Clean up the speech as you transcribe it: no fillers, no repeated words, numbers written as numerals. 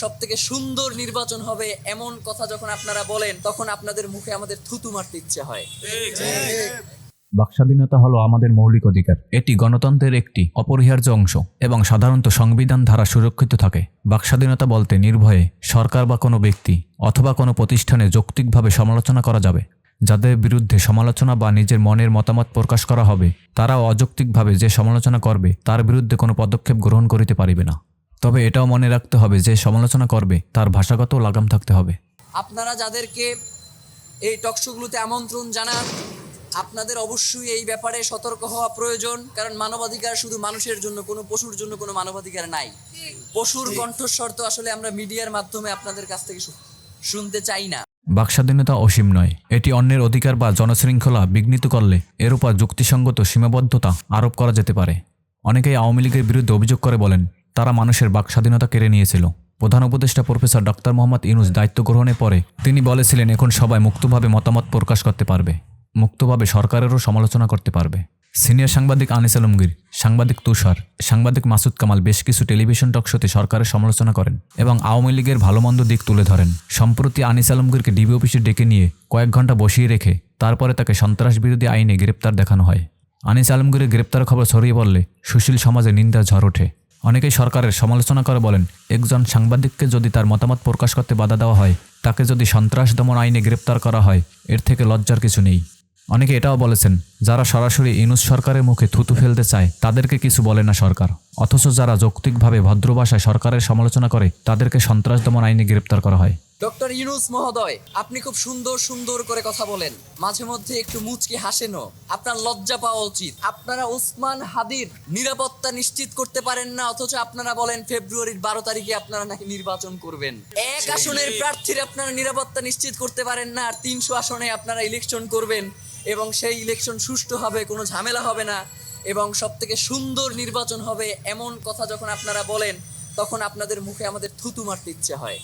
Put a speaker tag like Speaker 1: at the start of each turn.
Speaker 1: সবথেকে সুন্দর নির্বাচন হবে এমন কথা যখন আপনারা বলেন, তখন আপনাদের মুখে আমাদের থুতু মারতে ইচ্ছে হয়।
Speaker 2: বাকস্বাধীনতা হলো আমাদের মৌলিক অধিকার। এটি গণতন্ত্রের একটি অপরিহার্য অংশ এবং সাধারণত সংবিধান দ্বারা সুরক্ষিত থাকে। বাকস্বাধীনতা বলতে নির্ভয়ে সরকার বা কোনো ব্যক্তি অথবা কোনো প্রতিষ্ঠানে যৌক্তিকভাবে সমালোচনা করা যাবে। যাদের বিরুদ্ধে সমালোচনা বা নিজের মনের মতামত প্রকাশ করা হবে, তারাও অযৌক্তিকভাবে যে সমালোচনা করবে তার বিরুদ্ধে কোনো পদক্ষেপ গ্রহণ করিতে পারিবে না। তবে এটাও মনে রাখতে হবে যে সমালোচনা করবে তার ভাষাগত লাগাম থাকতে হবে।
Speaker 1: আপনারা যাদেরকে এই টকশোগুলোতে আমন্ত্রণ জানান, আপনাদের অবশ্যই এই ব্যাপারে সতর্ক হওয়া প্রয়োজন। কারণ মানবাধিকার শুধু মানুষের জন্য, কোনো পশুর জন্য কোনো মানবাধিকার নাই। পশুর কণ্ঠস্বর তো আসলে আমরা মিডিয়ার মাধ্যমে আপনাদের কাছ থেকে শুনতে চাই না।
Speaker 2: বাকস্বাধীনতা অসীম নয়। এটি অন্যের অধিকার বা জনশৃঙ্খলা বিঘ্নিত করলে এর উপর যুক্তিসঙ্গত সীমাবদ্ধতা আরোপ করা যেতে পারে। অনেকেই আওয়ামী লীগের বিরুদ্ধে অভিযোগ করে বলেন তারা মানুষের বাকস্বাধীনতা কেড়ে নিয়েছিল। প্রধান উপদেষ্টা প্রফেসর ডক্টর মোহাম্মদ ইউনূস দায়িত্ব গ্রহণের পরে তিনি বলেছিলেন এখন সবাই মুক্তভাবে মতামত প্রকাশ করতে পারবে, মুক্তভাবে সরকারেরও সমালোচনা করতে পারবে। সিনিয়র সাংবাদিক আনিস আলমগীর, সাংবাদিক তুষার, সাংবাদিক মাসুদ কামাল বেশ কিছু টেলিভিশন টকশোতে সরকারের সমালোচনা করেন এবং আওয়ামী লীগের ভালোমন্দ দিক তুলে ধরেন। সম্প্রতি আনিস আলমগীরকে ডিবি অফিসে ডেকে নিয়ে কয়েক ঘন্টা বসিয়ে রেখে তারপরে তাকে সন্ত্রাস বিরোধী আইনে গ্রেপ্তার দেখানো হয়। আনিস আলমগীরের গ্রেপ্তার খবর ছড়িয়ে পড়লে সুশীল সমাজে নিন্দার ঝড় ওঠে। অনেকেই সরকারের সমালোচনা করে বলেন একজন সাংবাদিককে যদি তার মতামত প্রকাশ করতে বাধা দেওয়া হয়, তাকে যদি সন্ত্রাস দমন আইনে গ্রেপ্তার করা হয়, এর থেকে লজ্জার কিছু নেই। অনেকে এটাও বলেছেন যারা সরাসরি ইউনূস সরকারের মুখে থুতু ফেলতে চায় তাদেরকে কিছু বলে না সরকার, অথচ যারা যৌক্তিকভাবে ভদ্র ভাষায় সরকারের সমালোচনা করে তাদেরকে সন্ত্রাস দমন আইনে গ্রেপ্তার করা হয়।
Speaker 1: ডক্টর ইউনূস মহোদয়, আপনি খুব সুন্দর সুন্দর করে কথা বলেন, মাঝে মধ্যে একটু মুচকি হাসেনও। আপনার লজ্জা পাওয়া উচিত। আপনারা ওসমান হাদির নিরাপত্তা নিশ্চিত করতে পারেন না, অথচ আপনারা বলেন ফেব্রুয়ারির 12 তারিখে আপনারা নাকি নির্বাচন করবেন। এক আসনের প্রার্থীর আপনারা নিরাপত্তা নিশ্চিত করতে পারেন না, আর 300 আসনে আপনারা ইলেকশন করবেন এবং সেই ইলেকশন সুষ্ঠু হবে, কোনো ঝামেলা হবে না এবং সবথেকে সুন্দর নির্বাচন হবে এমন কথা যখন আপনারা বলেন, তখন আপনাদের মুখে আমাদের থুতু মারতে ইচ্ছে হয়।